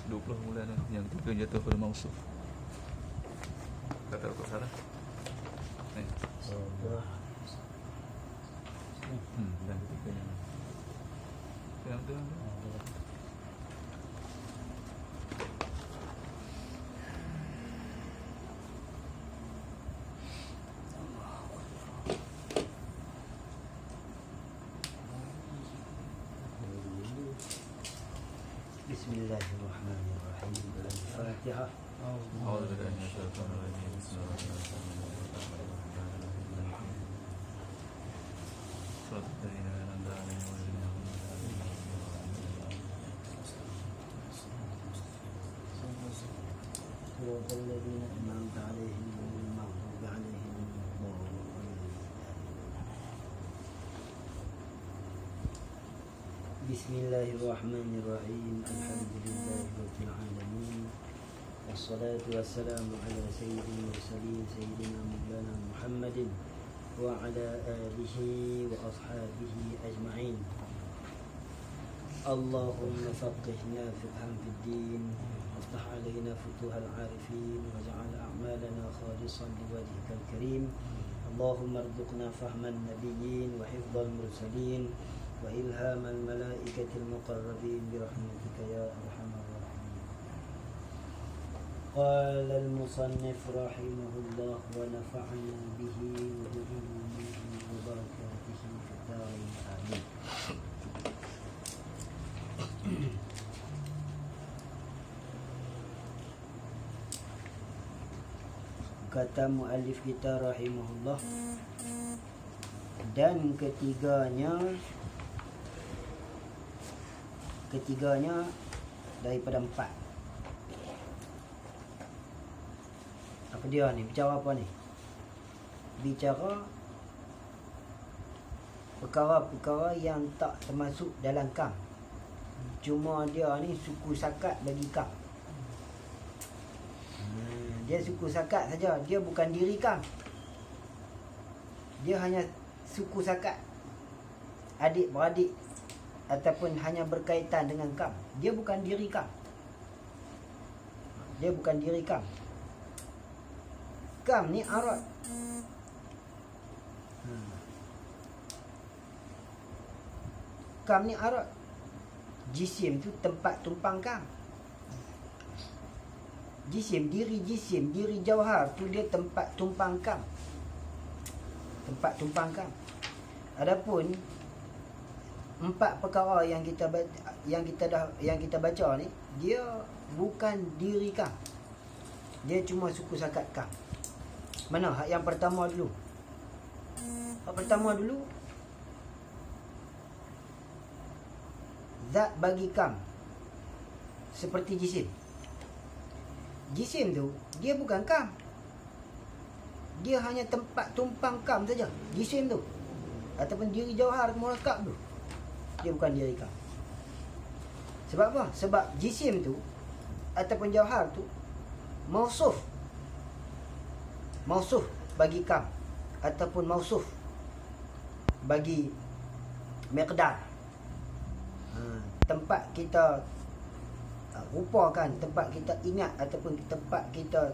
20 bulan yang ketiga jatuh pada mausuf. Kata kau salah. Dan ketiganya. Yang tu. Bismillahirrahmanirrahim. Al-Fatihah. أعوذ بالله من الشيطان الرجيم بسم الله الرحمن الرحيم صراط الذين أنعمت عليهم غير المغضوب عليهم صراط الذين أنعمت عليهم غير المغضوب عليهم ولا الضالين. بسم الله الرحمن الرحيم. الحمد لله رب العالمين، والصلاة والسلام على سيد المرسلين سيدنا مولانا محمد وعلى آله وأصحابه أجمعين. اللهم فقهنا فقها في الدين، وافتح علينا فتوح العارفين، واجعل أعمالنا خالصا لوجهك الكريم. اللهم ارزقنا فهم النبيين وحفظ المرسلين وإلهام الملائكة المقربين برحمتك يا أرحم الراحمين. قال المصنف رحمه الله ونفعنا به وبعلومه وبركاته في الدارين آمين. Kata muallif kita rahimahullah, dan ketiganya daripada empat. Apa dia ni? Bicara apa ni? Bicara perkara-perkara yang tak termasuk dalam kam. Cuma dia ni suku sakat bagi kam. Dia suku sakat saja, dia bukan diri kam. Dia hanya suku sakat, adik-beradik, ataupun hanya berkaitan dengan kam. Dia bukan diri kam. Dia bukan diri kam. Kam ni arad. Kam ni arad. Jisim tu tempat tumpang kam. Diri jauhar tu dia tempat tumpang kam. Tempat tumpang kam. Adapun empat perkara yang kita baca ni, dia bukan diri kam. Dia cuma suku sakat kam. Mana hak yang pertama dulu? Hak pertama dulu, zat bagi kam seperti jisim. Jisim tu dia bukan kam. Dia hanya tempat tumpang kam saja. Jisim tu ataupun diri jauhar murakab tu, dia bukan diri kam. Sebab apa? Sebab jisim tu ataupun jauhar tu mausuf bagi kam ataupun mausuf bagi miqdar. Tempat kita rupakan, tempat kita ingat ataupun tempat kita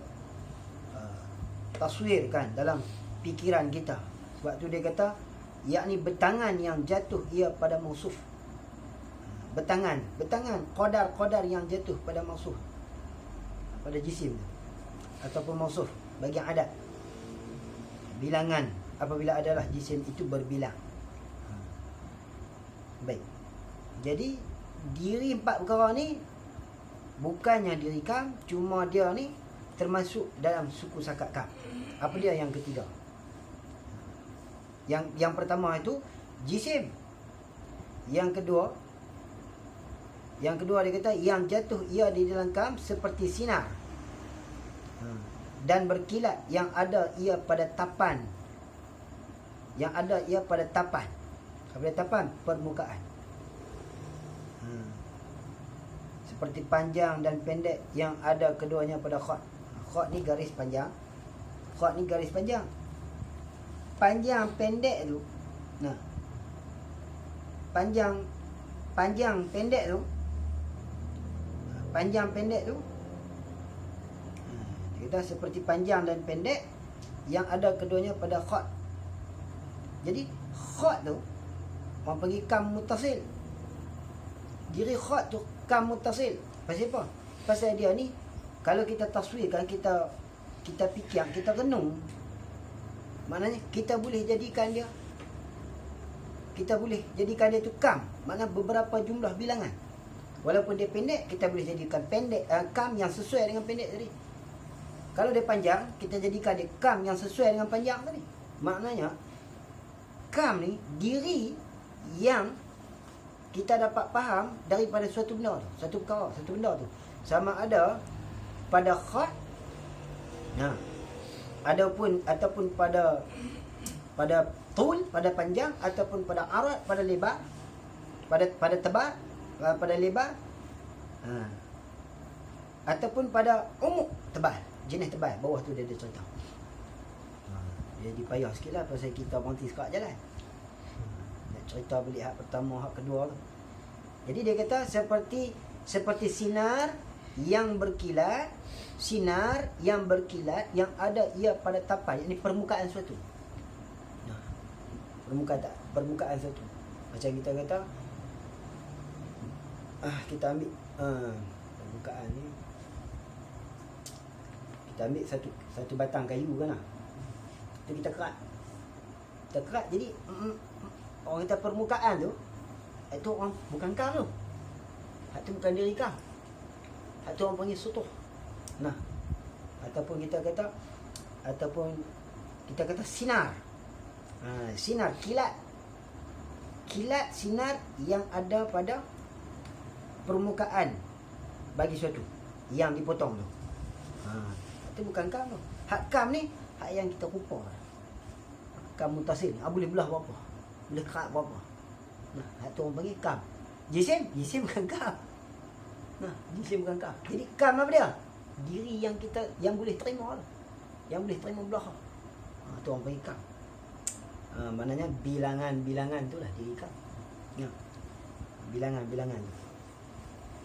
taswirkan dalam fikiran kita. Sebab tu dia kata, yakni betangan yang jatuh ia pada mausuf. Betangan, qadar yang jatuh pada mausuf, pada jisim ataupun mausuf bagi adat. Bilangan apabila adalah jisim itu berbilang. Baik. Jadi diri empat perkara ni bukannya diri kam, cuma dia ni termasuk dalam suku sakat kam. Apa dia yang ketiga? Yang pertama itu jisim. Yang kedua dia kata yang jatuh ia di dalam kam seperti sinar dan berkilat yang ada ia pada tapan. Apa tapan? Permukaan. Seperti panjang dan pendek yang ada keduanya pada khat. Khat ni garis panjang. Panjang pendek tu. Nah. Panjang pendek tu. panjang pendek tu, dia kata seperti panjang dan pendek yang ada keduanya pada khat. Jadi khat tu orang panggil kam muttasil. Diri khat tu kam muttasil. Pasal apa? Pasal dia ni kalau kita taswirkan, kita fikir, kita renung, maknanya kita boleh jadikan dia tu kam, maknanya beberapa jumlah bilangan. Walaupun dia pendek, kita boleh jadikan pendek kam yang sesuai dengan pendek tadi. Kalau dia panjang, kita jadikan dia kam yang sesuai dengan panjang tadi. Maknanya kam ni diri yang kita dapat faham daripada suatu benda tu, satu perkara, satu benda tu. Sama ada pada khat, ataupun pada tul, pada panjang, ataupun pada arad, pada lebar, pada tebal, pada lebar, ataupun pada umuk tebal, jenis tebal. Bawah tu dia ada cerita. Dia dipayah sikit lah pasal kita berhenti sekat jalan. Nak cerita balik hak pertama, hak kedua tu. Jadi dia kata seperti sinar yang berkilat, yang ada ia pada tapai, ini permukaan suatu. Permukaan suatu. Macam kita kata, kita ambil permukaan ni, kita ambil satu batang kayu kan lah. Tu kita kerat. Jadi orang kata permukaan tu, itu orang bukan kam tu. Hak tu bukan diri kam. Hak tu orang panggil sutuh. Ataupun kita kata sinar. Sinar, kilat sinar yang ada pada permukaan bagi suatu yang dipotong tu. Itu bukan kam tu. Hak kam ni hak yang kita rupa. Kam mutasil, boleh belah berapa, boleh kerat berapa. Hak tu orang panggil kam. Jisim bukan kam. Jisim bukan kam. Jadi kam apa dia? Diri yang boleh terima lah. Yang boleh terima belah. Tu orang panggil kam. Maknanya bilangan tu lah diri kam. Bilangan tu.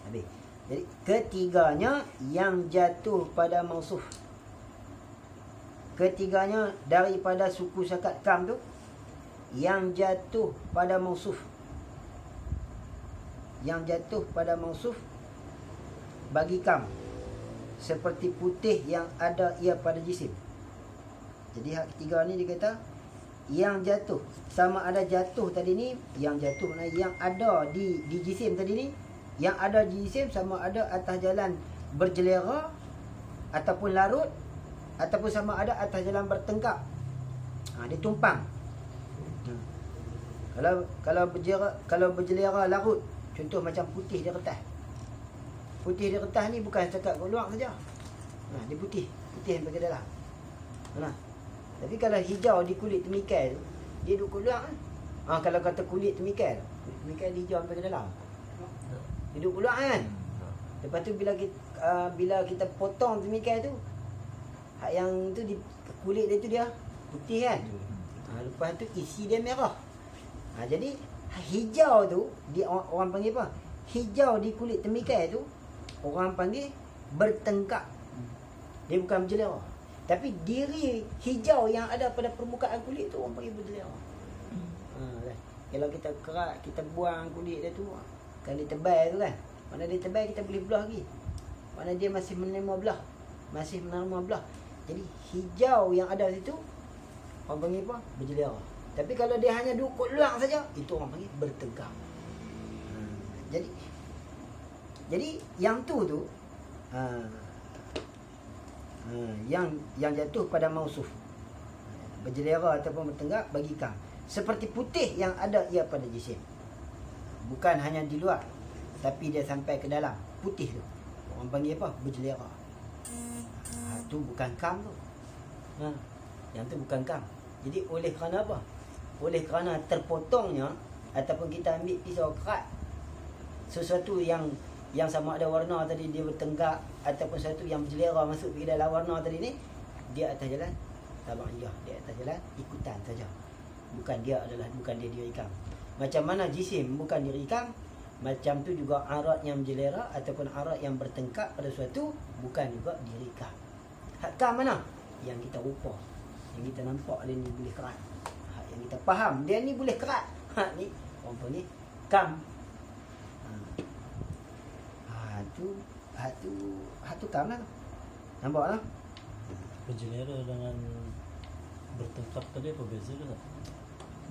Habis. Jadi ketiganya yang jatuh pada mausuf. Ketiganya daripada suku sakat kam tu yang jatuh pada mausuf. Yang jatuh pada mausuf bagi kam seperti putih yang ada ia pada jisim. Jadi hak ketiga ni dia kata yang jatuh, sama ada jatuh tadi ni, yang jatuh maknanya yang ada di jisim tadi ni, yang ada di jisim sama ada atas jalan berjelera ataupun larut, ataupun sama ada atas jalan bertengkak. Dia tumpang. Kalau berjelera larut, contoh macam putih di retas. Putih di retas ni bukan setakat keluar saja. Dia putih sampai ke dalam. Tapi kalau hijau di kulit temikai tu, dia duduk keluar kan. Kalau kata kulit temikai hijau sampai ke dalam. Dia duduk keluar kan. Lepas tu bila kita potong temikai tu, hak yang tu di kulit dia tu dia putih kan. Lepas tu isi dia merah. Jadi hijau tu orang panggil apa? Hijau di kulit temikai tu orang panggil bertengkak. Dia bukan berjelera. Tapi diri hijau yang ada pada permukaan kulit tu orang panggil berjelera. Kalau kita kerat, kita buang kulit dia tu, kan dia tebal tu kan. Mana dia tebal kita boleh belah lagi. Mana dia masih menerima belah. Jadi hijau yang ada situ orang panggil apa? Berjelera. Tapi kalau dia hanya duduk luang saja, itu orang panggil bertengkar. Jadi yang tu yang jatuh pada mausuf, berjelera ataupun bertengkar bagi kam seperti putih yang ada ia pada jisim. Bukan hanya di luar, tapi dia sampai ke dalam. Putih tu orang panggil apa? Berjelera. Tu bukan kam tu. Yang tu bukan kam. Jadi oleh kerana apa? Oleh kerana terpotongnya, ataupun kita ambil pisau kerat sesuatu yang sama ada warna tadi dia bertenggak, ataupun sesuatu yang berjelera masuk ke dalam warna tadi ni, dia atas jalan tabaiyah, dia atas jalan ikutan saja. Bukan dia diri kam. Macam mana jisim bukan diri kam, Macam tu juga arat yang menjelera ataupun arat yang bertengkak pada suatu bukan juga diri kam. Hak kam mana? Yang kita rupa, yang kita nampak dia ni boleh kerat. Hak yang kita faham dia ni boleh kerat. Hak ni orang panggil kam. Hak tu kam lah. Nampak lah. Berjelera dengan bertengkar tadi apa beza ke tak?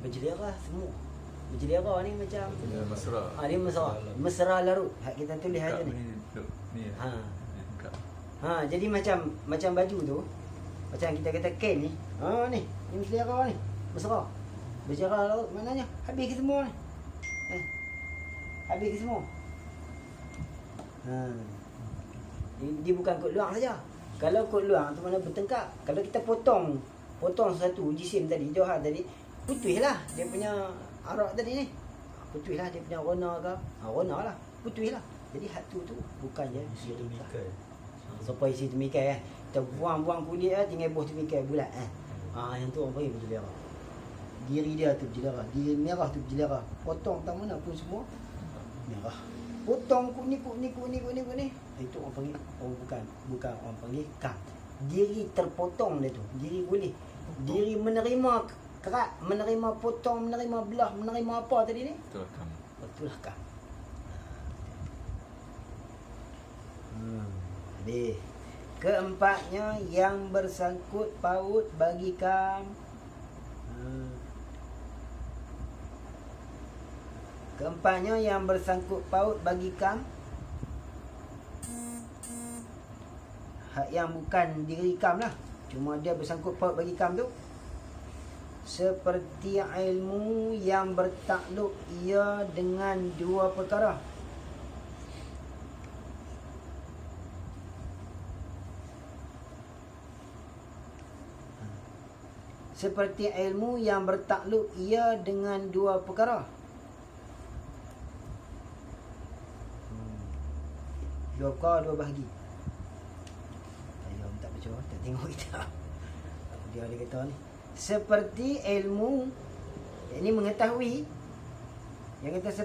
Berjelera semua. Berjelera ni macam Dia mesra. dia mesra. Mesra larut. Hak kita tulis aja ni. Ni. Ha. Dia dekat. Jadi macam baju tu. Macam kita kata kain ni. Ni berjelera ni. Mesra. Berjelera larut maknanya habis ke semua ni. Habis ke semua. Dia bukan kod luang saja. Kalau kod luang tu mana bertengkar. Kalau kita potong satu jisim tadi, jauhar tadi, putihlah dia punya arak tadi ni. Putihlah dia punya warna ke. Warna lah. Putihlah. Jadi hak tu bukan je Isi demikian. sampai isi temikai Kita buang kulit tinggal buah temikai bulat yang tu orang panggil berjelera. Diri dia tu berjelera. Diri merah tu berjelera. Potong tak mana pun semua merah. Potong kuning. Itu orang panggil bukan orang panggil kam. Diri terpotong dia tu. Diri boleh. Diri menerima kerat, menerima potong, menerima belah, menerima apa tadi ni? Betul kam. Habis. Keempatnya yang bersangkut paut bagi kam. Keempatnya yang bersangkut paut bagi kam. Hak yang bukan diri kam lah. Cuma dia bersangkut paut bagi kam tu. Seperti ilmu yang bertakluk ia dengan dua perkara. Seperti ilmu yang bertakluk ia dengan dua perkara. Dua perkara, dua bahagi. Saya tak baca, tak tengok kita. Dia ada kata ni. Seperti ilmu, ini mengetahui. Yang kata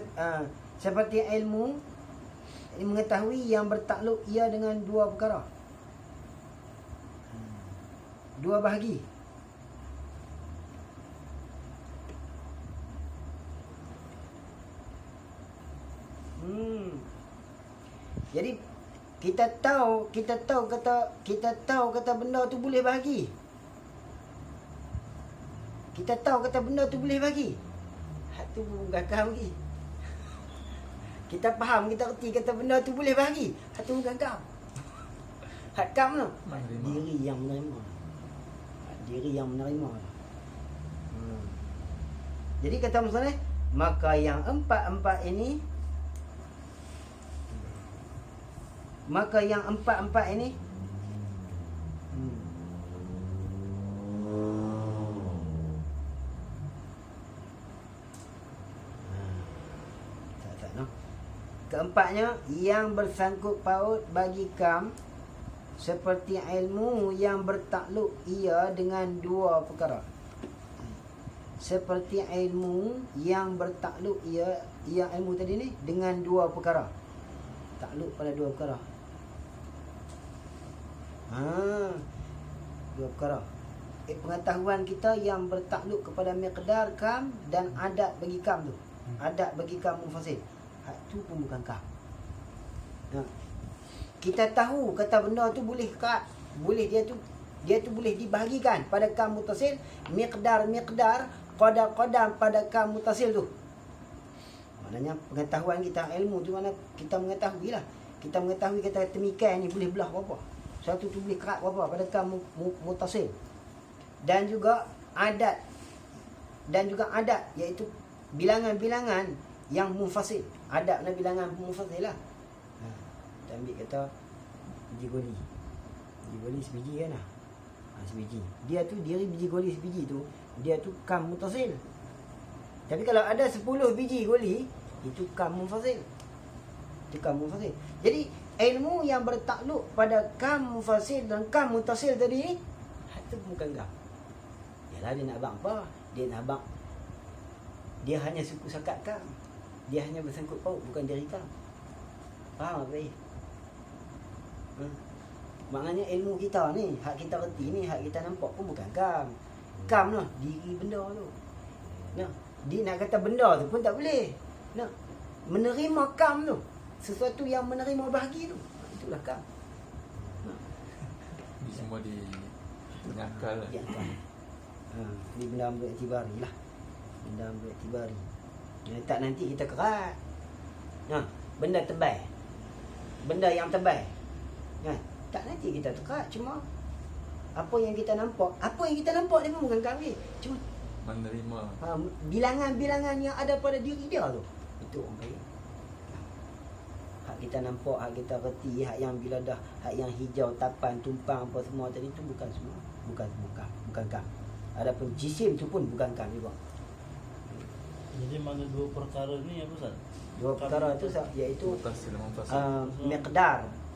seperti ilmu, ini mengetahui yang bertakluk ia dengan dua perkara. Dua bahagi. Jadi kita tahu kata benda tu boleh bahagi. Kita tahu kata benda tu boleh bahagi. Hak tu pun gagal lagi. Kita faham, kita reti kata benda tu boleh bahagi. Hak tu bukan kam. Hak kam tu diri yang menerima. Diri yang menerima. Jadi kata misalnya, maka yang empat-empat ini keempatnya yang bersangkut paut bagi kam seperti ilmu yang bertakluk ia dengan dua perkara. Seperti ilmu yang bertakluk ia ilmu tadi ni dengan dua perkara. Takluk pada dua perkara. Dua perkara. Pengetahuan kita yang bertakluk kepada miqdar kam dan adat bagi kam tu. Adat bagi kam mufasil. Hak tu pun bukan kam. Kita tahu kata benda tu boleh kat, boleh dia tu boleh dibahagikan pada kam mutasil, miqdar, qadar pada kam mutasil tu. Maknanya pengetahuan kita, ilmu tu mana kita mengetahui lah. Kita mengetahui kata temikai ni boleh belah berapa. Satu tu boleh kerat berapa pada kam mutasil. Dan juga adat iaitu bilangan-bilangan yang munfasil. Adat dan bilangan munfasil lah. Kita ambil kata biji goli. Biji goli sebiji kan lah. Sebiji. Dia tu diri biji goli sebiji tu, dia tu kam mutasil. Tapi kalau ada 10 biji goli, itu kam munfasil. Itu kam munfasil. Jadi ilmu yang bertakluk pada kam munfasil dan kam mutasil tadi, itu bukan kam. Yalah dia nak abang apa? Dia nak abang, dia hanya suku sakat kam. Dia hanya bersangkut paut, bukan diri kam. Faham apa Maknanya ilmu kita ni, hak kita reti ni, hak kita nampak pun bukan kam. Kam lah, diri benda tu. Nah, dia nak kata benda tu pun tak boleh. Nah, menerima kam tu, sesuatu yang menerima bahagi tu, itulah kam. Ini semua dinyakal lah. Ya, ni benda ambil iktibari lah. Benda ambil iktibari. Tak nanti kita kerat. Benda tebal. Benda yang tebal. Tak nanti kita kerat. Cuma apa yang kita nampak dia pun bukan kami. Cuma Menerima. bilangan-bilangan yang ada pada diri dia tu. Itu orang kaya. Hak kita nampak, hak kita reti, hak yang bila dah, hak yang hijau, tapan, tumpang apa semua tadi tu bukan semua. Bukan kam. Adapun jisim tu pun bukan kam juga. Jadi mana dua perkara ni apa Ustaz? Dua perkara itu iaitu Mutasil munfasil.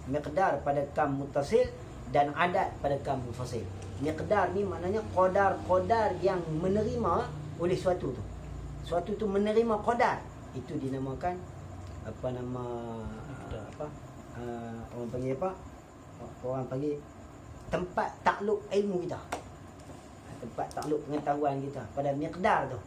miqdar pada kam muttasil dan adat pada kam munfasil. Miqdar ni maknanya qadar yang menerima oleh suatu tu. Suatu tu menerima qadar. Itu dinamakan apa nama orang panggil apa? Orang panggil tempat takluk ilmu kita. Tempat takluk pengetahuan kita pada miqdar tu.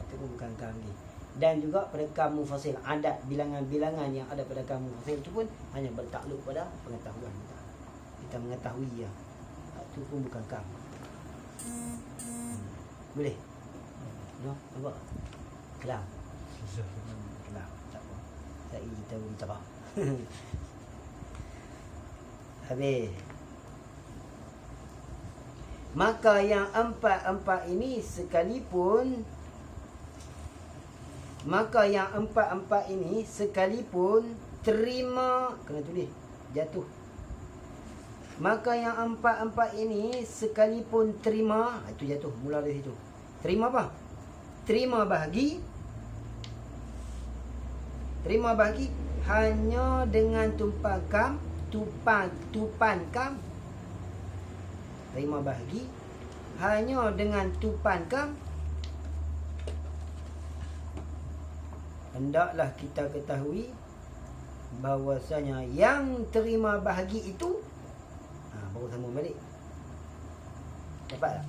Itu pun bukan kam lagi. Dan juga pada kam mufasil, adat bilangan-bilangan yang ada pada kam mufasil itu pun hanya bertakluk pada pengetahuan kita. Kita mengetahui ya. Itu pun bukan kam. Boleh? No, nampak? Kelam. Kelam. Tak apa. Tak kita berbicara. Habis. Maka yang empat-empat ini sekalipun terima, kena tulis, jatuh. Maka yang empat-empat ini sekalipun terima, itu jatuh, mula dari situ. Terima apa? Terima bahagi hanya dengan tupan kam. Terima bahagi hanya dengan tupan kam. Hendaklah kita ketahui bahawasanya yang terima bahagi itu baru sambung balik. Dapat tak?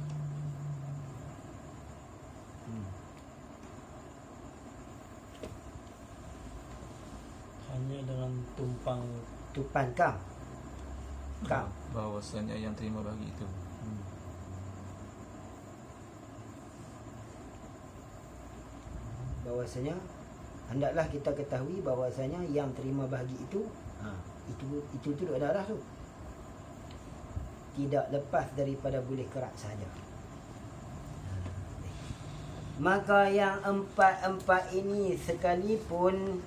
Hanya dengan tupan kam. Bahawasanya yang terima bahagi itu. Bahawasanya hendaklah kita ketahui bahawasanya yang terima bahagi itu itu darah tu tidak lepas daripada boleh kerak sahaja. Maka yang empat-empat ini sekalipun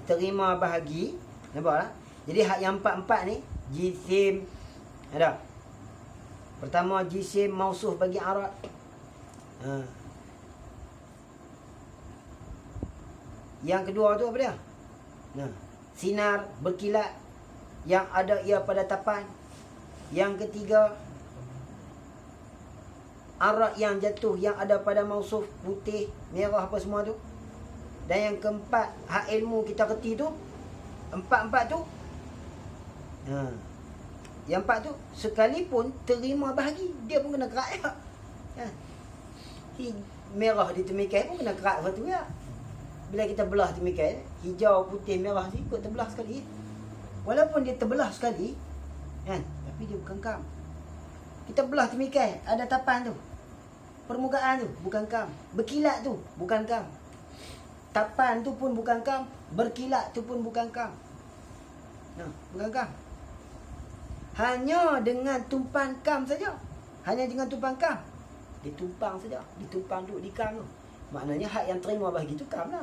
terima bahagi, nampak tak? Jadi hak yang empat-empat ni jisim ada. Pertama jisim mausuf bagi arad. Yang kedua tu apa dia? Sinar berkilat yang ada ia pada tapan. Yang ketiga arad yang jatuh yang ada pada mausuf, putih, merah apa semua tu. Dan yang keempat hak ilmu kita reti tu, empat-empat tu yang empat tu sekalipun terima bahagi, dia pun kena kerak ya. Merah di temikai pun kena kerak satu ya. Bila kita belah temikai, hijau, putih, merah ni ikut terbelah sekali. Walaupun dia terbelah sekali kan, tapi dia bukan kam. Kita belah temikai, ada tapan tu, permukaan tu bukan kam, berkilat tu bukan kam, tapan tu pun bukan kam, berkilat tu pun bukan kam. Bukan kam. Hanya dengan tumpan kam saja. Hanya dengan tumpan kam. Ditumpang saja, ditumpang duduk di kam tu. Maknanya hak yang terima bahagi tu kam lah.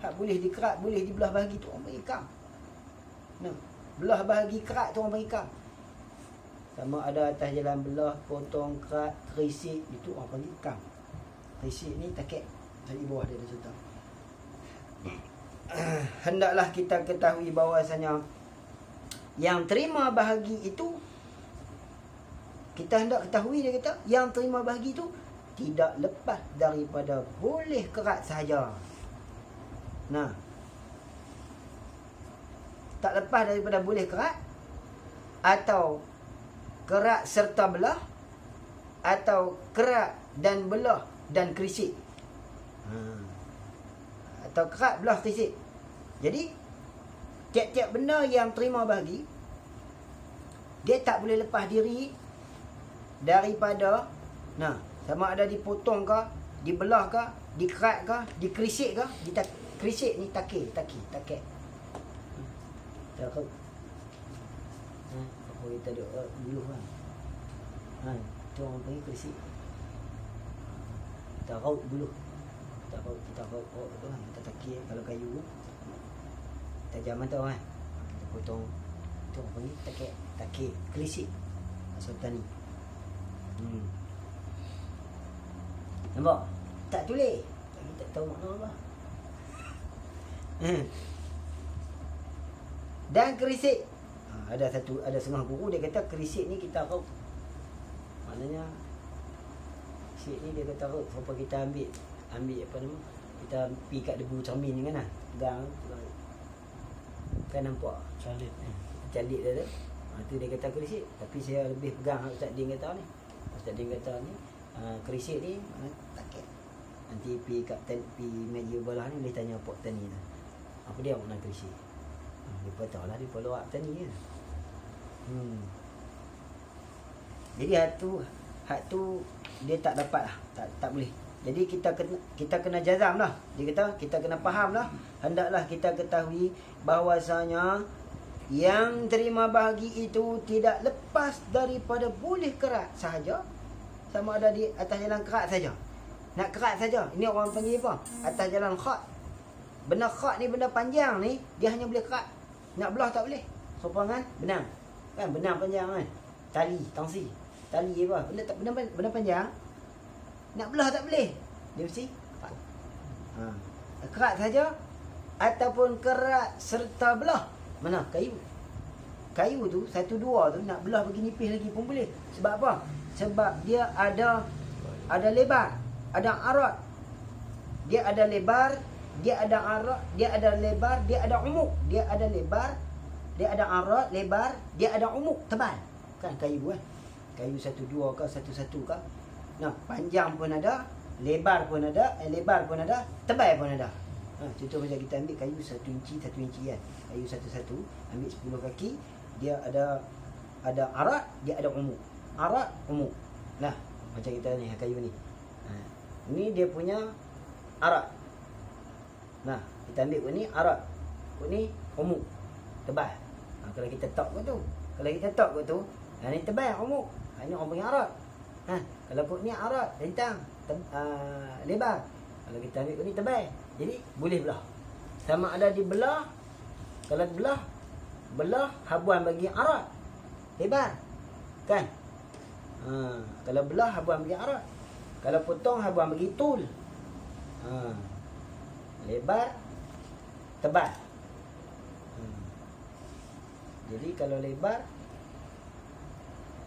Hak boleh dikerat, boleh dibelah bahagi tu orang panggil kam. Belah bahagi kerat tu orang panggil kam. Sama ada atas jalan belah, potong, kerat, kerisik, itu orang panggil kam. Kerisik ni takik dari bawah dia ada contoh. Hendaklah kita ketahui bahawasanya yang terima bahagi itu, kita hendak ketahui, dia kata yang terima bahagi itu tidak lepas daripada boleh kerat sahaja. Nah, tak lepas daripada boleh kerat, atau kerat serta belah, atau kerat dan belah dan kerisik. Atau kerat, belah, kerisik. Jadi tiap-tiap benda yang terima bahagi, dia tak boleh lepas diri daripada, nah, sama ada dipotong ke, dibelah ke, dikerat ke, dikerisik ke, kerisik ni takir. Tahu. Apa kita ada buluh kan. Tu orang panggil kerisik. Kita raut buluh. Kita raut tu kan, kita takir kalau kayu. Tajam tu kan. Kita potong. Tu orang panggil takir, kerisik. Asal tani. Nampak? Tak tulis. Lagi tak tahu makna apa. Dan kerisik. Ada setengah guru dia kata kerisik ni kita raut. Maknanya kerisik ni dia kata raut supaya kita ambil apa nama? Kita pergi kat debu cermin ni kan lah. Pegang. Kan nampak? Calit ni. Calit dia tu. Tu dia kata kerisik. Tapi saya lebih pegang Ustaz Din kata ni. Ustaz Din kata ni kerisik ni takut. Nanti pergi kat meja belah ni boleh tanya Pok Tani tu. Apa dia makna kerisik? Dia tahu lah, dia follow up tani je. Jadi hak tu dia tak dapat lah, tak boleh. Jadi kita kena jazam lah. Dia kata kita kena faham lah. Hendaklah kita ketahui bahawasanya yang terima bahagi itu tidak lepas daripada boleh kerat sahaja, sama ada di atas jalan kerat saja. Nak kerat saja. Ini orang panggil apa? Atas jalan khat. Benda khat ni, benda panjang ni, dia hanya boleh kerat. Nak belah tak boleh. Sopangan benang. Kan benang panjang kan. Tali, tangsi. Tali apa? Benda panjang. Nak belah tak boleh. Dia mesti kerat. Kerat saja ataupun kerat serta belah. Mana? Kayu. Kayu tu, 1, 2 tu nak belah bagi nipis lagi pun boleh. Sebab apa? Sebab dia ada lebar, ada arat. Dia ada lebar, dia ada arat, dia ada lebar, dia ada umuk. Dia ada lebar, dia ada arat, lebar, dia ada umuk, tebal. Kan kayu kan? Kayu 1, 2 ke, 1, 1 ke. Nah, panjang pun ada, lebar pun ada, tebal pun ada. Contoh macam kita ambil kayu 1 inci kan. Kayu 1, ambil 10 kaki, dia ada arat, dia ada umuk. Arat, umuk. Nah, macam kita ni kayu ni. Ni dia punya arat. Nah, kita ambil ni arat. Ni umuk. Tebal. Kalau kita tok kot tu. Ni tebal umuk. Ini orang punya arat. Kalau kot ni arat, rentang, lebar. Kalau kita ambil kot ni tebal. Jadi boleh belah. Sama ada dibelah. Kalau belah habuan bagi arat. Lebar. Kan? Kalau belah habuan bagi arat. Kalau potong habuan bagi tul. Lebar, tebal. Jadi kalau lebar,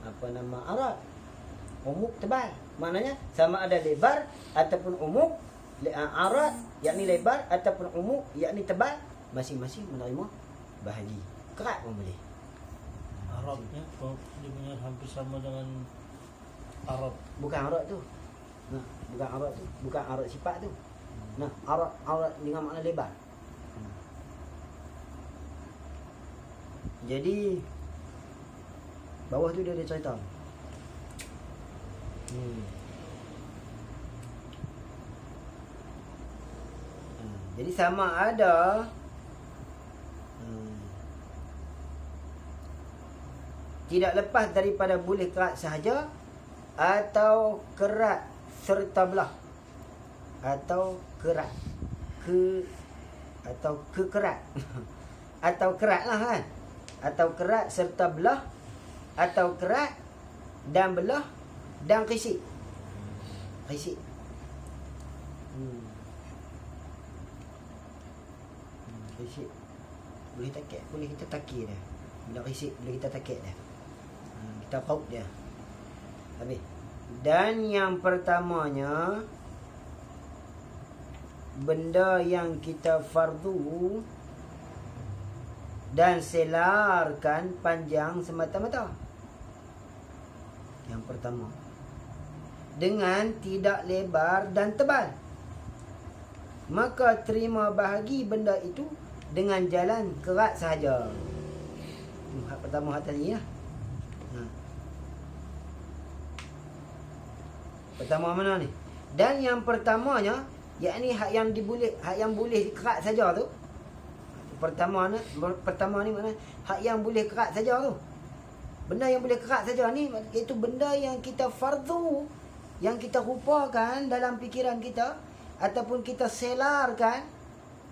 apa nama arat? Umuk, tebal. Maknanya sama ada lebar ataupun umuk. Arat yakni lebar ataupun umuk yakni tebal, masing-masing menerima bahagi. Kerat pun boleh. Arabnya dia punya hampir sama dengan Arab. Bukan arat tu. Bukan arat tu, bukan arat sifat tu. Nah, arat dengan makna lebar. Jadi bawah tu dia ada cerita. Jadi sama ada tidak lepas daripada boleh kerat sahaja, atau kerat serta belah, atau kerat atau kekerat atau kerat lah kan, atau kerat serta belah, atau kerat dan belah dan kerisik. Kerisik boleh takik, boleh kita takir dia. Benda kerisik boleh kita takik dia. Kita paut dia. Habis. Dan yang pertamanya benda yang kita fardu dan selarkan panjang semata-mata. Yang pertama, dengan tidak lebar dan tebal, maka terima bahagi benda itu dengan jalan kerat sahaja. Hak pertama hak tadi lah. Pertama mana ni? Dan yang pertamanya, yakni hak yang boleh kerat saja tu. Pertama ni mana? Hak yang boleh kerat saja tu. Benda yang boleh kerat saja ni iaitu benda yang kita fardu, yang kita rupakan dalam fikiran kita ataupun kita selarkan.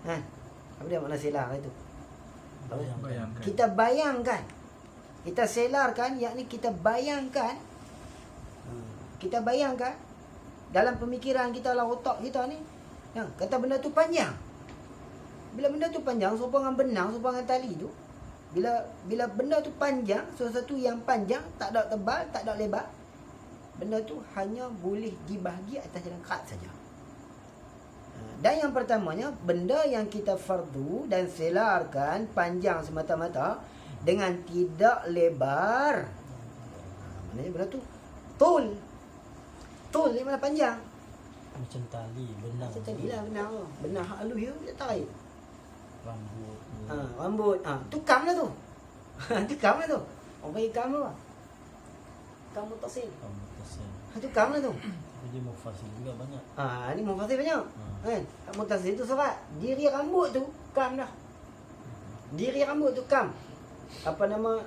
Apa dia makna selar itu? Bayangkan. Kita bayangkan. Kita selarkan, yakni kita bayangkan. Kita bayangkan dalam pemikiran kita lah, otak kita ni. Kata benda tu panjang. Bila benda tu panjang, serupa dengan benang, serupa dengan tali tu. Bila benda tu panjang, sesuatu yang panjang, tak ada tebal, tak ada lebar, benda tu hanya boleh dibahagi atas jalan kerat saja. Dan yang pertamanya, benda yang kita fardu dan selarkan panjang semata-mata dengan tidak lebar. Maknanya benda tu tul ni mana panjang. Macam tali, benang. Macam tadi lah benang tu. Benang hak halus tu, dia tarik. Rambut. Rambut. Tu kam lah tu. Tu kam lah tu. Orang panggil kam tu lah. Kam mutasil. Tu kam lah tu. Tapi dia mufasil juga banyak. Ni mufasil banyak. Kan? Mutasil tu surat. Diri rambut tu kam dah. Diri rambut tu kam. Apa nama?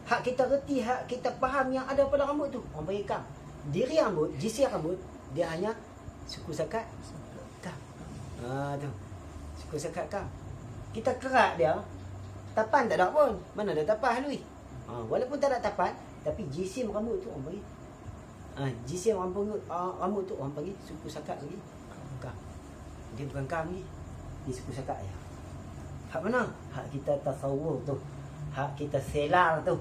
Hak kita reti, hak kita faham yang ada pada rambut tu, orang panggil kam. Diri rambut, jisi rambut, dia hanya suku sakat kam. Tu. Suku sakat kam. Kita kerat dia, tapan tak ada pun. Mana ada tapan halui. Walaupun tak ada tapan, tapi jisim rambut tu orang panggil. Jisim rambut tu orang panggil suku sakat lagi. Kam. Dia bukan kam lagi. Dia suku sakat ya. Hak mana? Hak kita tasawuf tu. Hak kita selar tu.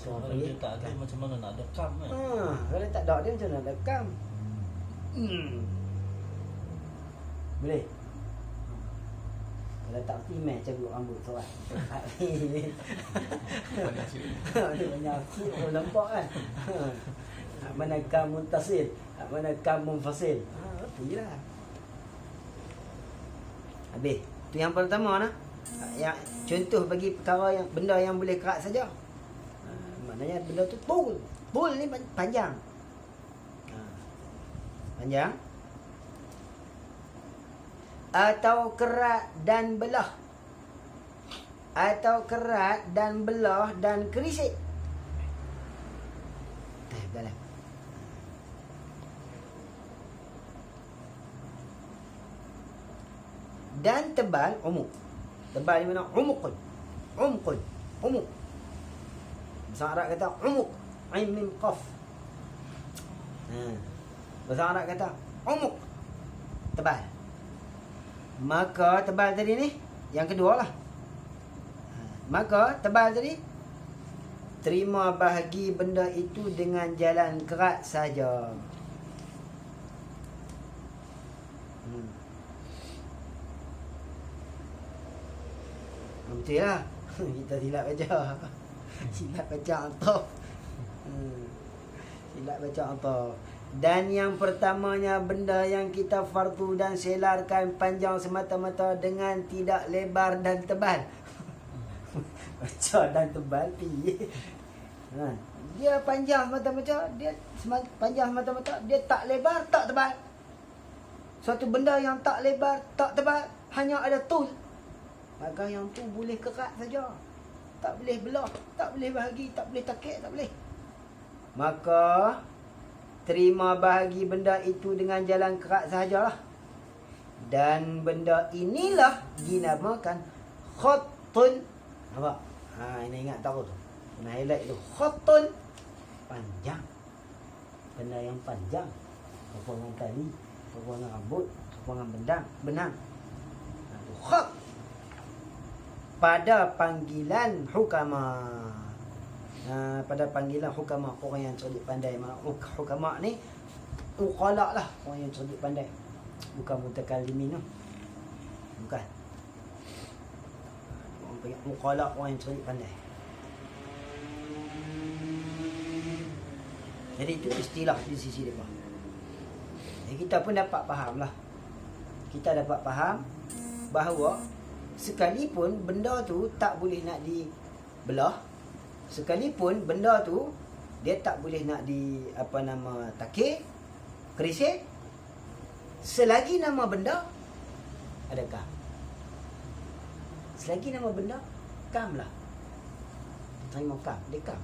So, kalau dia tak ada, macam mana nak ada kam kan? Kalau tak ada dia, macam mana ada kam? Boleh? Kalau tak timah cabut rambut tu lah. Banyak cerita. Banyak cik orang nampak kan? Hak mana kam muntasil, hak mana kam munfasil. Itu je lah. Habis. Tu yang pertama lah. Yang contoh bagi perkara yang benda yang boleh kerat saja. Maknanya benda tu tul. Tul ni panjang. Panjang. Atau kerat dan belah. Atau kerat dan belah dan kerisik. Dah lah. Dan tebal, umuk. Tebal ni mana? Umukun. Umuk. Bahasa Arab kata umuk. Ain mim qaf. Bahasa Arab kata umuk. Tebal. Maka tebal tadi ni, yang kedua lah. Maka tebal tadi, terima bahagi benda itu dengan jalan kerat saja. Betul lah. Kita silap baca. Silap baca atau. Silap baca atau. Dan yang pertamanya, benda yang kita fardu dan selarkan panjang semata-mata dengan tidak lebar dan tebal. Baca dan tebal piye? Dia panjang semata-mata, dia panjang semata-mata, dia tak lebar, tak tebal. Suatu benda yang tak lebar, tak tebal, hanya ada tul. Maka yang tu boleh kerat saja. Tak boleh belah, tak boleh bahagi, tak boleh takik, tak boleh. Maka terima bahagi benda itu dengan jalan kerat sahajalah. Dan benda inilah dinamakan khattun. Nampak? Ini ingat tahu tu. Kena highlight tu. Khattun. Panjang. Benda yang panjang. Apa dengan tali, apa dengan rambut, apa dengan benang. Itu khat. Pada panggilan hukama. Pada panggilan hukama, orang yang cerdik pandai. Hukama ni uqala lah, orang yang cerdik pandai. Bukan mutakallimin tu. Bukan. Orang panggil muqalaq, orang yang cerit pandai. Jadi itu istilah di sisi mereka. Jadi kita pun dapat faham lah. Kita dapat faham bahawa sekalipun benda tu tak boleh nak dibelah, sekalipun benda tu dia tak boleh nak takir, kerisik, selagi nama benda ada kam. Selagi nama benda kam lah. Terima kam, dia kam.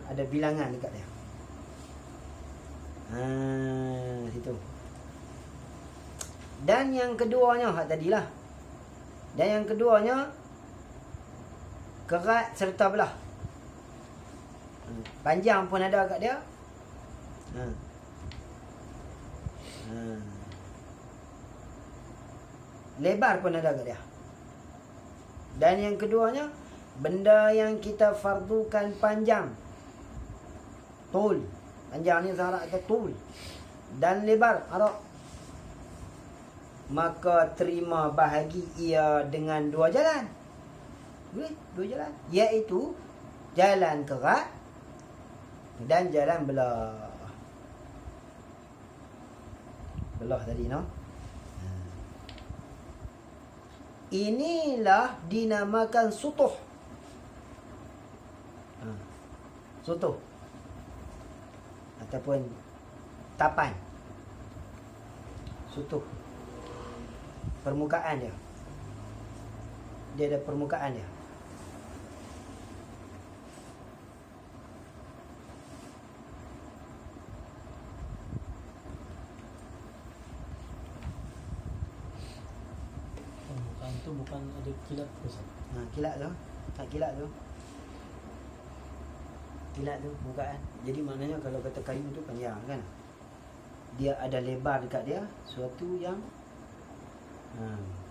Ada bilangan dekat dia. Situ. Dan yang keduanya hak tadilah. Dan yang keduanya kerat serta belah. Panjang pun ada kat dia. Lebar pun ada kat dia. Dan yang keduanya benda yang kita fardukan panjang. Tul. Panjang ni Arab kata tul. Dan lebar Arab. Maka terima bahagi ia dengan dua jalan. Boleh? Dua jalan. Iaitu jalan kerat dan jalan belah. Belah tadi, no? Inilah dinamakan sutuh. Sutuh. Ataupun tapan. Sutuh. Permukaan dia. Dia ada permukaan dia. Permukaan tu bukan ada kilat ke Ustaz? Kilat tu. Tak kilat tu. Kilat tu permukaan. Jadi maknanya kalau kata kayu tu panjang kan. Dia ada lebar dekat dia. Suatu yang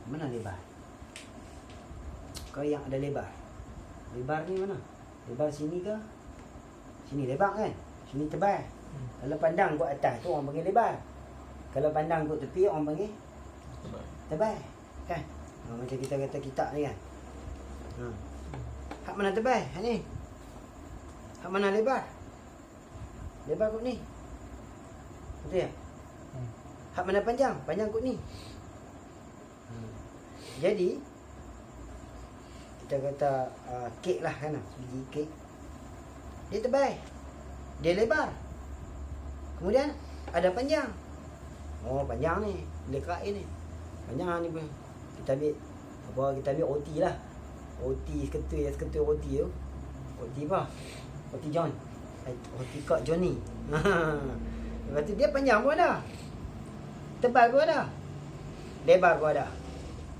mana lebar? Kau yang ada lebar. Lebar ni mana? Lebar sini ke? Sini lebar kan? Sini tebal. Kalau pandang kot atas tu orang panggil lebar. Kalau pandang kot tepi orang panggil tebal. Kan? Macam kita kata kitab ni kan. Hak mana tebal? Hak ni. Hak mana lebar? Lebar kot ni. Betul tak? Hak mana panjang? Panjang kot ni. Jadi kita kata kek lah kan, sebiji kek. Dia tebal, dia lebar, kemudian ada panjang. Oh panjang ni, lekat ni panjang ni pun. Kita ambil OT lah. OT seketul OT tu. OT apa? OT John. OT Kak Johnny. Lepas tu dia panjang pun ada, tebal pun ada, lebar pun ada.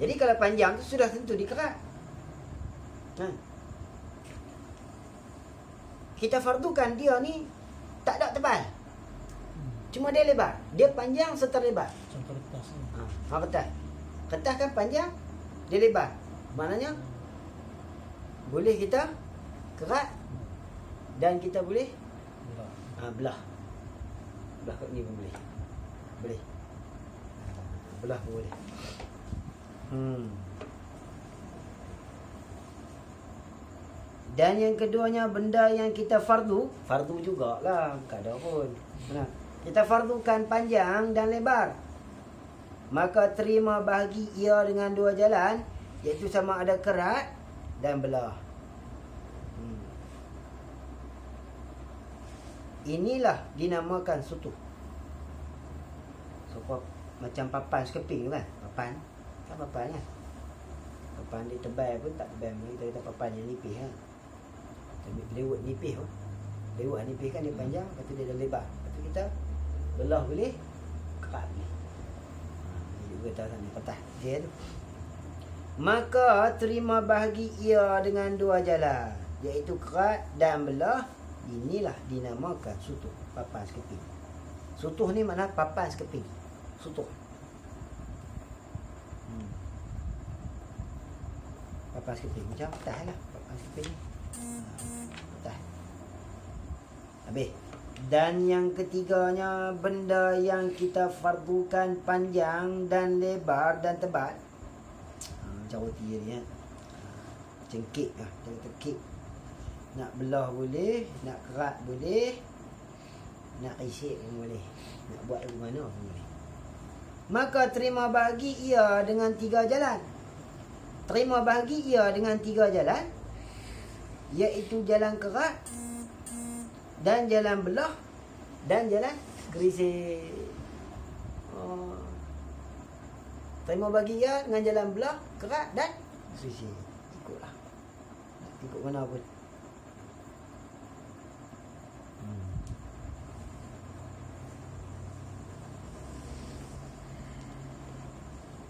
Jadi kalau panjang tu sudah tentu dikerat. Kita fardukan dia ni tak ada tebal. Cuma dia lebar. Dia panjang serta lebar. Macam kertas ni. Kertas. Kertas kan panjang, dia lebar. Maknanya boleh kita kerat dan kita boleh belah. Belah kat ni pun boleh. Boleh. Belah pun boleh. Dan yang keduanya benda yang kita fardu jugalah, bukan ada pun. Kita fardukan panjang dan lebar. Maka terima bahagi ia dengan dua jalan, iaitu sama ada kerat dan belah. Inilah dinamakan sutuh. So, macam papan sekeping tu kan? Papan kan? Papan dia tebal pun tak tebal. Kita kata papan yang nipis kan? Lewat nipis pun. Lewat nipis kan dia panjang, lepas tu dia dah lebar. Lepas tu kita belah boleh, kerat boleh. Dia juga tahu sana patah dia tu. Maka terima bahagi ia dengan dua jalan, iaitu kerat dan belah. Inilah dinamakan sutuh, papan sekeping. Sutuh ni makna papan sekeping. Sutuh. Papan sekeping macam atas lah. Papan sekeping ni atas. Habis. Dan yang ketiganya, benda yang kita fardukan panjang dan lebar dan tebal. Macam roti ni ya. Macam kek lah, kita kata kek. Nak belah boleh, nak kerat boleh, nak isik pun boleh, nak buat lagu mana pun boleh. Maka terima bahagi ia dengan 3 jalan. Terima bahagi ia dengan 3 jalan, iaitu jalan kerat, dan jalan belah, dan jalan kerisik. Terima bahagi ia dengan jalan belah, kerat dan kerisik. Ikutlah, nak ikut mana pun.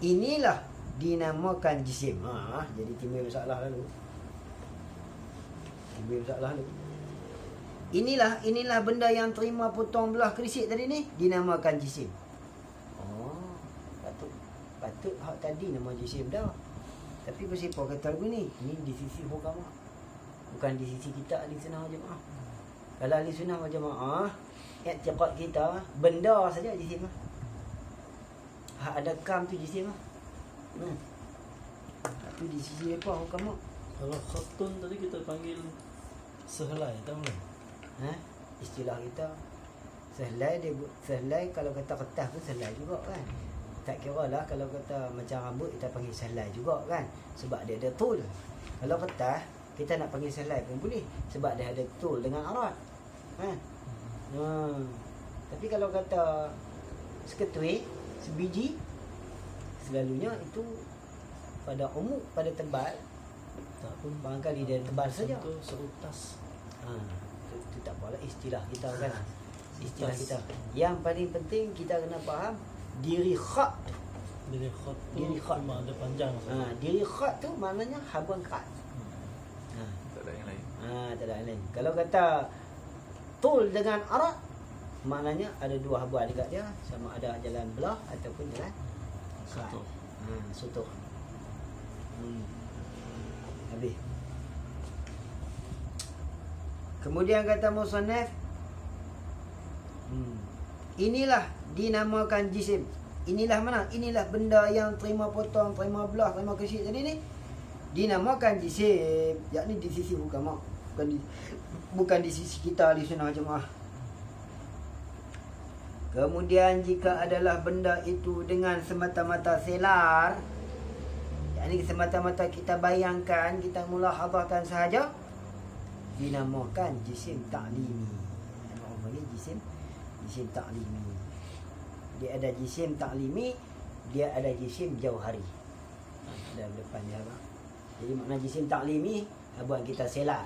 Inilah dinamakan jisim. Jadi timbul masalah lalu. Inilah benda yang terima potong belah kerisik tadi ni dinamakan jisim. Patut hak tadi nama jisim dah. Tapi pasal apa kata begini? Ini di sisi hukama. Bukan di sisi kita ahli sunnah wal jamaah. Kalau ahli sunnah wal jamaah, i'tiqad kita benda saja jisim lah. Hak ada kam tu jisim lah. Tu di sisi apa hukama? Kalau khatun tadi kita panggil sehelai, tahu tak? Istilah kita sehelai, sehelai kalau kata kertas pun sehelai juga kan. Tak kira lah kalau kata macam rambut kita panggil sehelai juga kan. Sebab dia ada tul. Kalau kertas kita nak panggil sehelai pun boleh. Sebab dia ada tul dengan arat. Tapi kalau kata seketui, sebiji, selalunya itu pada umum, pada tebal. Tak pun Barangkali dia tebal saja. Contoh seutas. Itu tak apalah istilah kita kan. Istilah kita. Yang paling penting kita kena faham diri khat tu. Diri khat tu Diri khat. cuma ada panjang saja. Diri khat tu maknanya habuan kerat. Tak ada yang lain. Tak ada yang lain. Kalau kata tul dengan arat, maknanya ada 2 habuan dekat dia, sama ada jalan belah ataupun jalan kerat. Sutuh. Habis. Kemudian kata musannaf, inilah dinamakan jisim. Inilah mana? Inilah benda yang terima potong, terima belah, terima kerisik tadi ni dinamakan jisim. Yakni di sisi hukama, bukan di sisi kita ahli sunnah jemaah. Kemudian jika adalah benda itu dengan semata-mata selar, yakni semata-mata kita bayangkan, kita mulahadahkan sahaja, dinamakan jisim ta'limi. Orang panggil jisim ta'limi. Dia ada jisim ta'limi, dia ada jisim jauhari. Ada depan dia apa? Jadi makna jisim ta'limi buat kita selar.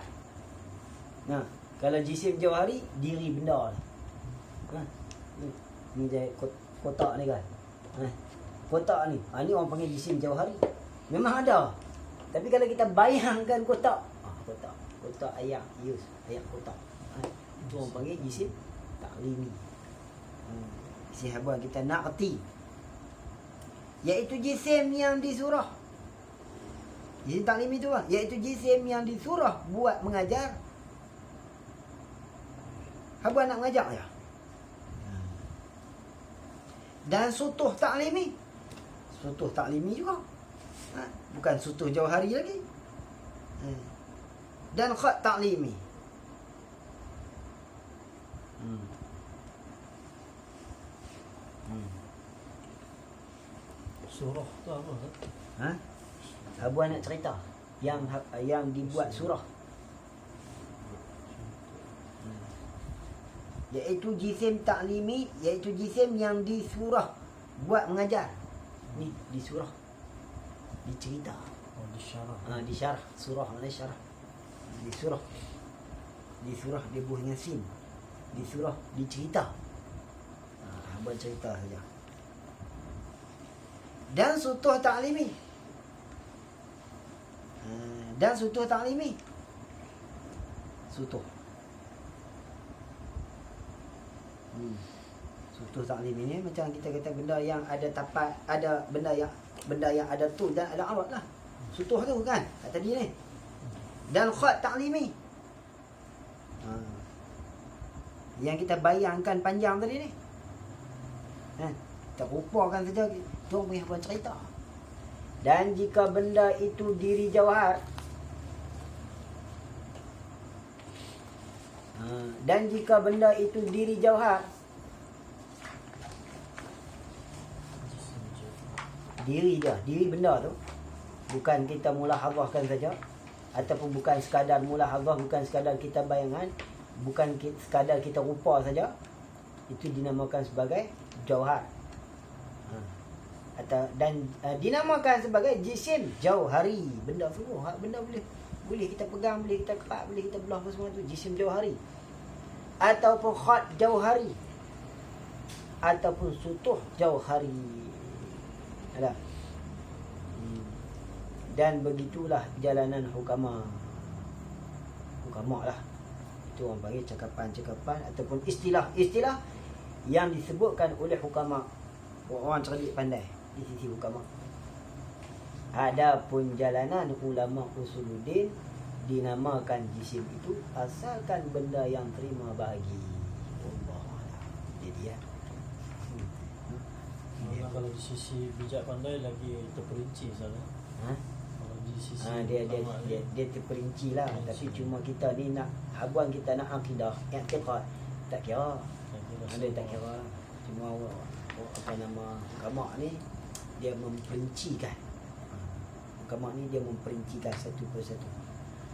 Kalau jisim jauhari, diri benda ni. Ni jadi kotak ni kan. Kotak ni. Ni orang panggil jisim jauhari. Memang ada. Tapi kalau kita bayangkan kotak, kotak ayak kotak. Itu orang panggil jisim ta'limi. Si habuan kita nak erti, iaitu jisim yang disuruh. Jisim ta'limi tu lah, iaitu jisim yang disuruh buat mengajar. Habuan nak mengajar je. Dan sutuh ta'limi. Sutuh ta'limi juga. Bukan sutuh jauhari lagi. Dan khat ta'limi. Surah tu apa? Habuan nak cerita yang dibuat surah. Iaitu jisim ta'limi, iaitu jisim yang disurah buat mengajar. Ni disurah, dicerita. Disyarah. Disyarah. Surah mana syarah? Disurah. Disurah dia buahnya sin. Disurah, dicerita. Buat cerita saja. Dan sutuh ta'limi. Sutuh. Sutuh ta'limi ni macam kita kata benda yang ada tapak, ada benda yang ada tul dan ada arat lah. Sutuh tu kan kat tadi ni. Dan khat ta'limi. Yang kita bayangkan panjang tadi ni. Kita rupakan saja tuan punya apa cerita. Dan jika benda itu diri jauhar, dan jika benda itu diri jauhar, diri je, diri benda tu, bukan kita mulahadhahkan saja, ataupun bukan sekadar mulahadhah, bukan sekadar kita bayangan, bukan sekadar kita rupa saja, itu dinamakan sebagai jauhar. Dan dinamakan sebagai jisim jauhari. Benda semua, benda boleh kita pegang, boleh kita kerak, boleh kita belah, semua tu jisim jauhari, ataupun khat jauhari, ataupun sutuh jauhari. Ada. Dan begitulah jalanan hukama lah. Itu orang panggil cakapan-cakapan ataupun istilah-istilah yang disebutkan oleh hukama, orang cerdik pandai di sisi hukama. Adapun jalanan ulama usuluddin dinamakan jisim itu asalkan benda yang terima bahagi. Wallahualam. Jadi ya. Mana kalau di sisi bijak pandai lagi terperinci sana. Kalau di sisi Dia terperinci lah. Tapi cuma kita ni nak habuan, kita nak akidah, i'tiqad, tak kira. Ada tak kira. Cuma apa nama hukama ni dia memperincikan. Hukama ni dia memperincikan satu persatu,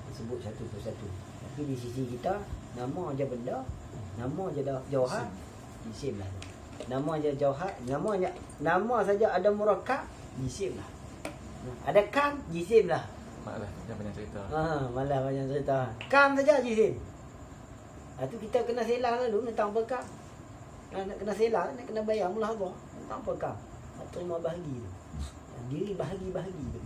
disebut satu persatu. Tapi di sisi kita, nama aja benda, nama aja jauhar, jisim lah. Nama aja jauhar, nama saja ada murakkab, jisim lah. Ada kam, jisim lah. Malah jangan banyak cerita. Malah banyak cerita. Kam saja jisim. Itu kita kena selah lalu tentang apa kam. Nak kena selah, nak kena bayar mulahadhah tentang apa kam. Terima bahagi tu. Diri bahagi-bahagi tu.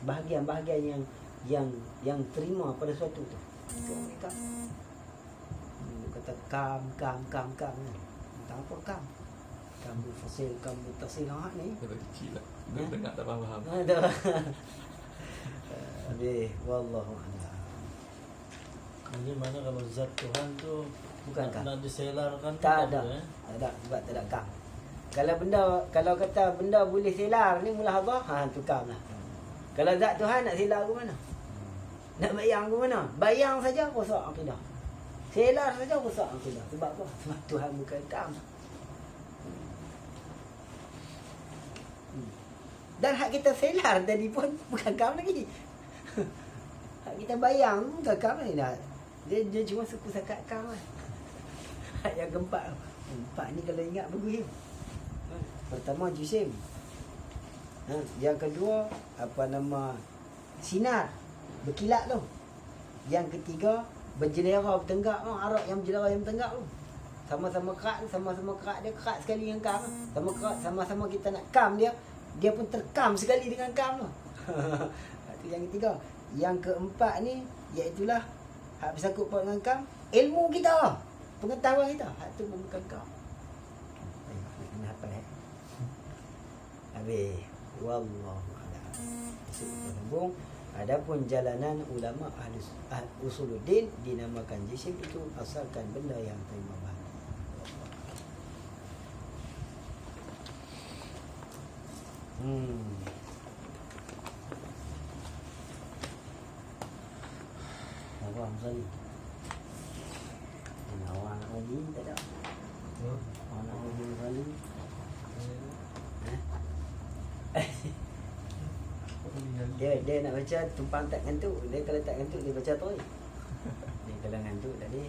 Bahagian-bahagian yang terima pada suatu tu. Itu mereka. Kata kam. Tentang apa kam? Kam berfasil, kam bertasil ni. Dia kecil lah. Dia dengar tak faham. Habis, wallahu a'lam. Jadi mana kalau zat Tuhan tu Bukankah? nak diselarkan Tak ada. Sebab tak ada kam. Kalau kata benda boleh selar ni mulahadhah, tu kam lah. Kalau zat Tuhan nak selar ke mana? Nak bayang ke mana? Bayang saja rosak akidah. Selar saja rosak akidah. Sebab apa? Sebab Tuhan bukan kam. Dan hak kita selar tadi pun bukan kam lagi. Hak kita bayang bukan kam lagi dah. Dia cuma suku sakat kam lah. Hak yang keempat. Empat ni kalau ingat bagus ya. Pertama jisim. Yang kedua apa nama sinar berkilat tu. Yang ketiga berjelera bertenggak tu, arak yang berjelera yang bertenggak tu. Sama-sama kerak dia kerak sekali dengan kam. Sama-sama kita nak kam dia pun terkam sekali dengan kam tu. Itu yang ketiga. Yang keempat ni iaitulah hak bersangkut paut dengan kam, ilmu kita, pengetahuan kita. Hak tu pun bukan kam. Kena hafal Habis. Wallahu a'lam. Sambung. Adapun jalanan ulama ahli usuluddin dinamakan jisim itu asalkan benda yang terima bahagi. Awang sekali. Awang lagi tak ada. Awang lagi sekali. Dia nak baca tumpang tak ngantuk. Dia kalau tak ngantuk dia baca toy. Dia kalau ngantuk tadi